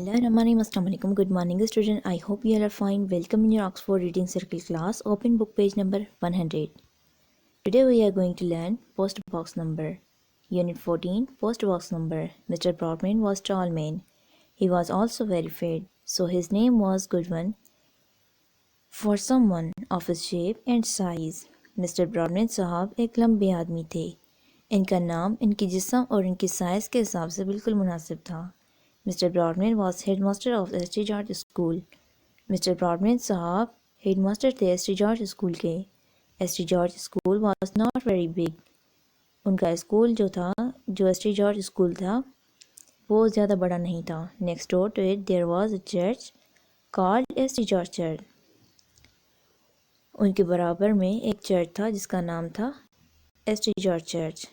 Bismillahirrahmanirrahim. Good morning, student. I hope you all are fine. Welcome in your Oxford Reading Circle class. Open book page number 100. Today we are going to learn post box number. Unit 14, post box number. Mr. Broadman was tall man. He was also very fat, so his name was Goodwin for someone of his shape and size. Mister Broadman साहब एक लंबे आदमी थे. इनका नाम इनकी जिस्म और इनकी साइज़ के हिसाब से बिल्कुल मुनासिब था. Mister Broadman was head master of S T George school. Mister Broadman साहब हेड मास्टर थे एस टी जॉर्ज स्कूल के. S T George school was not very big. उनका स्कूल जो एस टी जॉर्ज स्कूल था वो ज़्यादा बड़ा नहीं था. Next door to it there was a church called S T George church. उनके बराबर में एक चर्च था जिसका नाम था S T George church.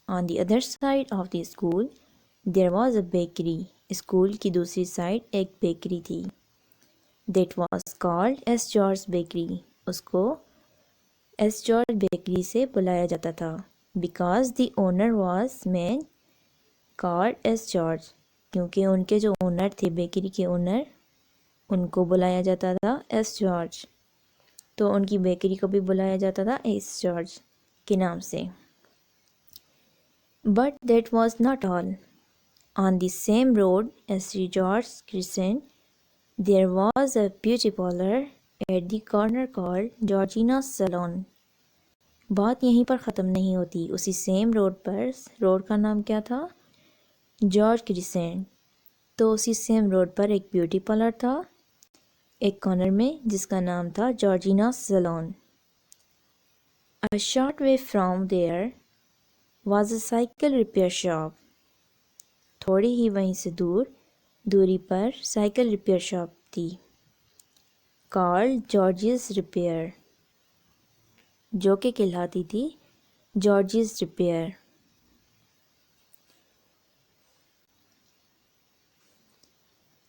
On the other side of the school there was a bakery. स्कूल की दूसरी साइड एक बेकरी थी. That was called S George bakery. उसको एस जॉर्ज बेकरी से बुलाया जाता था. Because the owner was man called S George. क्योंकि उनके जो ओनर थे, बेकरी के ओनर, उनको बुलाया जाता था एस जॉर्ज. तो उनकी बेकरी को भी बुलाया जाता था एस जॉर्ज के नाम से. But that was not all. On the same road S George crescent there was a beauty parlour at the corner called Georgina salon. बात यहीं पर ख़त्म नहीं होती. उसी सेम रोड पर, रोड का नाम क्या था? George crescent. तो उसी सेम रोड पर एक ब्यूटी पार्लर था एक कॉर्नर में जिसका नाम था Georgina salon. A short way from there was a cycle repair shop. थोड़ी ही वहीं से दूरी पर साइकिल रिपेयर शॉप थी कॉल्ड जॉर्जियस रिपेयर, जो कि कहलाती थी Georgie's repair.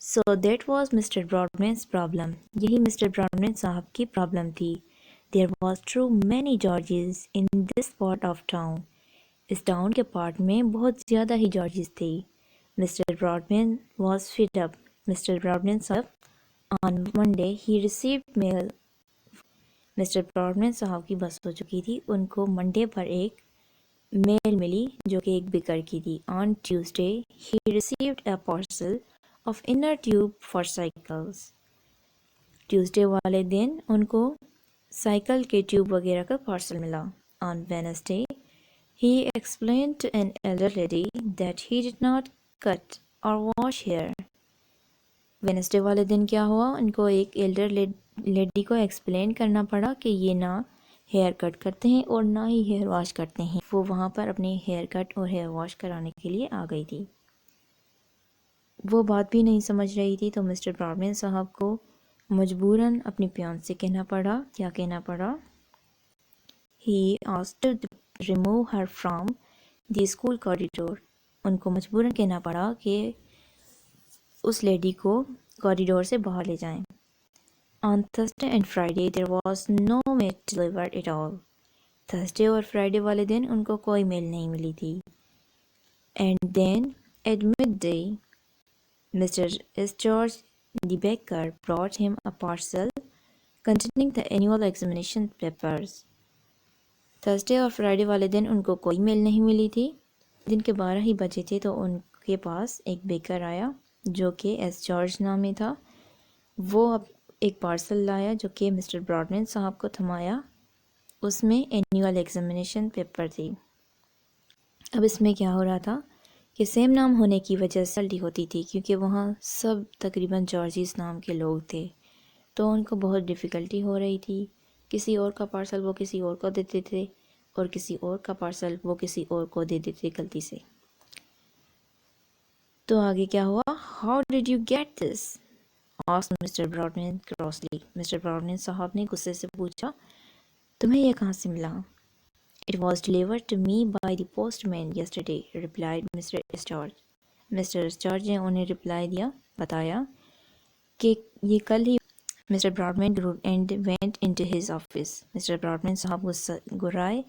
So that was Mr Broadman's problem. यही मिस्टर ब्रॉडमैन साहब की प्रॉब्लम थी. There was too many Georges in this part of town. इस टाउन के पार्ट में बहुत ज़्यादा ही जॉर्जिस थे. Mr Broadman was fed up. Mister Broadman साहब on Monday he received mail. Mister Broadman साहब की बस हो चुकी थी. उनको मंडे पर एक मेल मिली जो कि एक बिकर की थी. On Tuesday he received a parcel of inner tube for cycles. Tuesday वाले दिन उनको साइकिल के ट्यूब वगैरह का पार्सल मिला. On Wednesday he explained to an elder lady that he did not cut or wash hair. Wednesday वाले दिन क्या हुआ? उनको एक एल्डर लेडी को एक्सप्लेन करना पड़ा कि ये ना हेयर कट करते हैं और ना ही हेयर वॉश करते हैं. वो वहाँ पर अपने हेयर कट और हेयर वॉश कराने के लिए आ गई थी. वो बात भी नहीं समझ रही थी. तो मिस्टर ब्रॉडमैन साहब को मजबूरन अपनी पियोन से कहना पड़ा. क्या कहना पड़ा? He asked to remove her from the school corridor. उनको मजबूरन कहना पड़ा कि उस लेडी को कॉरिडोर से बाहर ले जाएं. On Thursday and Friday there was no mail delivered at all. Thursday और फ्राइडे वाले दिन उनको कोई मेल नहीं मिली थी. And then at midday Mr. S. George the baker brought him a parcel containing the annual examination papers. Thursday और Friday वाले दिन उनको कोई मेल नहीं मिली थी. दिन के 12 ही बजे थे तो उनके पास एक बेकर आया जो कि एस जॉर्ज नाम में था. वो अब एक पार्सल लाया जो कि मिस्टर ब्रॉडमैन साहब को थमाया. उसमें एनुअल एग्जामिनेशन पेपर थी. अब इसमें क्या हो रहा था कि सेम नाम होने की वजह से जल्दी होती थी क्योंकि वहाँ सब तकरीबन जॉर्जिस नाम के लोग थे. तो उनको बहुत डिफ़िकल्टी हो रही थी. किसी और का पार्सल वो किसी और को देते थे और किसी और का पार्सल वो किसी और को दे देते गलती से. तो आगे क्या हुआ? How did you get this? Asked Mr Broadman crossly. Mr Broadman साहब ने गुस्से से पूछा, तुम्हें यह कहाँ से मिला? It was delivered to me by the postman yesterday, replied Mr George. Mr George ने उन्हें रिप्लाई दिया, बताया कि ये कल ही. Mr Broadman grew and went into his office. Mr Broadman साहब गुर्राए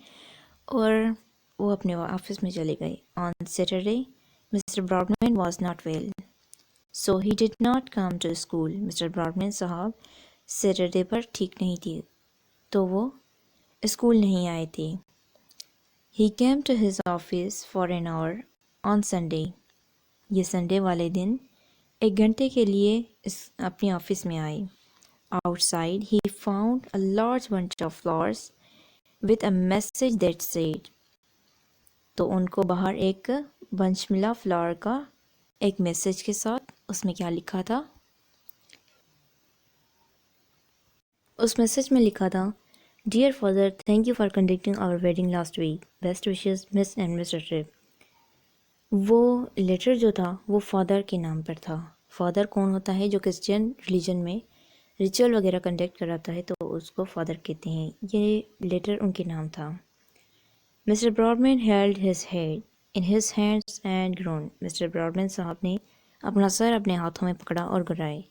और वो अपने ऑफिस में चले गए. On Saturday Mr Broadman was not well. So he did not come to school. Mister Broadman साहब सैटरडे पर ठीक नहीं थी, तो वो स्कूल नहीं आए थे. He came to his office for an hour on Sunday. ये संडे वाले दिन 1 घंटे के लिए अपने ऑफिस में आए. Outside, he found a large bunch of flowers with a message that said, तो उनको बाहर एक बंच मिला फ्लावर का एक मैसेज के साथ. उसमें क्या लिखा था? उस मैसेज में लिखा था, dear father, thank you for conducting our wedding last week, best wishes miss and mister Trip. वो लेटर जो था वो फादर के नाम पर था. फादर कौन होता है? जो क्रिश्चियन रिलीजन में रिचुअल वगैरह कंडक्ट कराता है तो उसको फादर कहते हैं. ये लेटर उनके नाम था. Mister Broadman held his head in his hands and groaned. Mr Broadman साहब ने अपना सर अपने हाथों में पकड़ा और गुर्राए.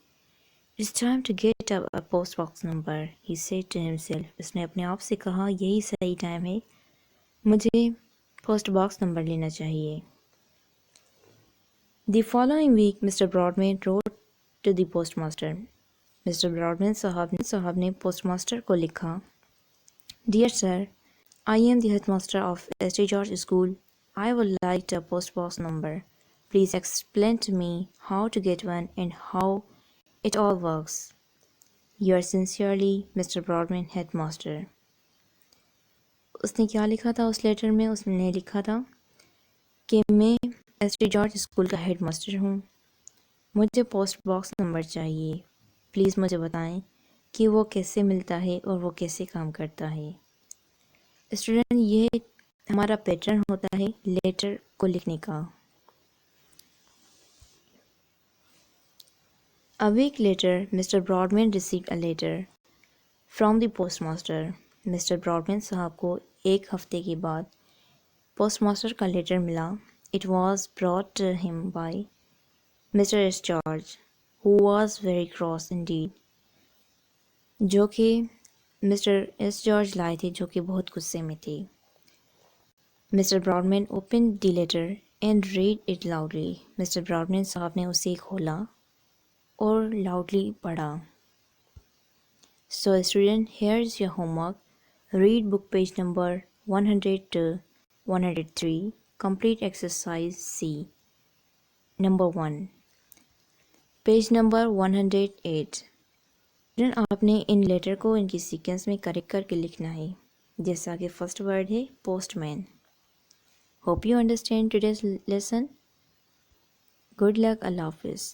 It's time to get a post box number, he said to himself. उसने अपने आप से कहा, यही सही टाइम है, मुझे पोस्ट बॉक्स नंबर लेना चाहिए. The following week, Mr. Broadman wrote to the postmaster. Mr. Broadman साहब ने postmaster को लिखा, Dear sir, I am the headmaster of St. George School. I would like a post box number. Please explain to me how to get one and how it all works. Yours sincerely, Mr. Broadman, headmaster. उसने क्या लिखा था उस letter में? उसने लिखा था कि मैं एस.टी. जॉर्ज स्कूल का हेडमास्टर हूँ, मुझे पोस्ट बॉक्स नंबर चाहिए. प्लीज़ मुझे बताएं कि वो कैसे मिलता है और वो कैसे काम करता है. स्टूडेंट, ये हमारा पैटर्न होता है लेटर को लिखने का. A week later, Mr. Broadman received a letter from the postmaster. Mister Broadman साहब को एक हफ्ते के बाद पोस्टमास्टर का लेटर मिला. It was brought to him by Mr. S. George, who was very cross indeed. जो कि मिस्टर एस जॉर्ज लाए थे, जो कि बहुत गुस्से में थे. Mr Brodmann opened the letter and read it loudly. Mister Broadman साहब ने उसे खोला और लाउडली पढ़ा. So student, here is your homework. Read book page number 100 to 103. Complete exercise C. Number 1. Page number 108. Student, आपने इन लेटर को इनकी sequence में करेक्ट करके लिखना है. जैसा कि फर्स्ट वर्ड है postman. Hope you understand today's lesson. Good luck. Allah हाफिज़.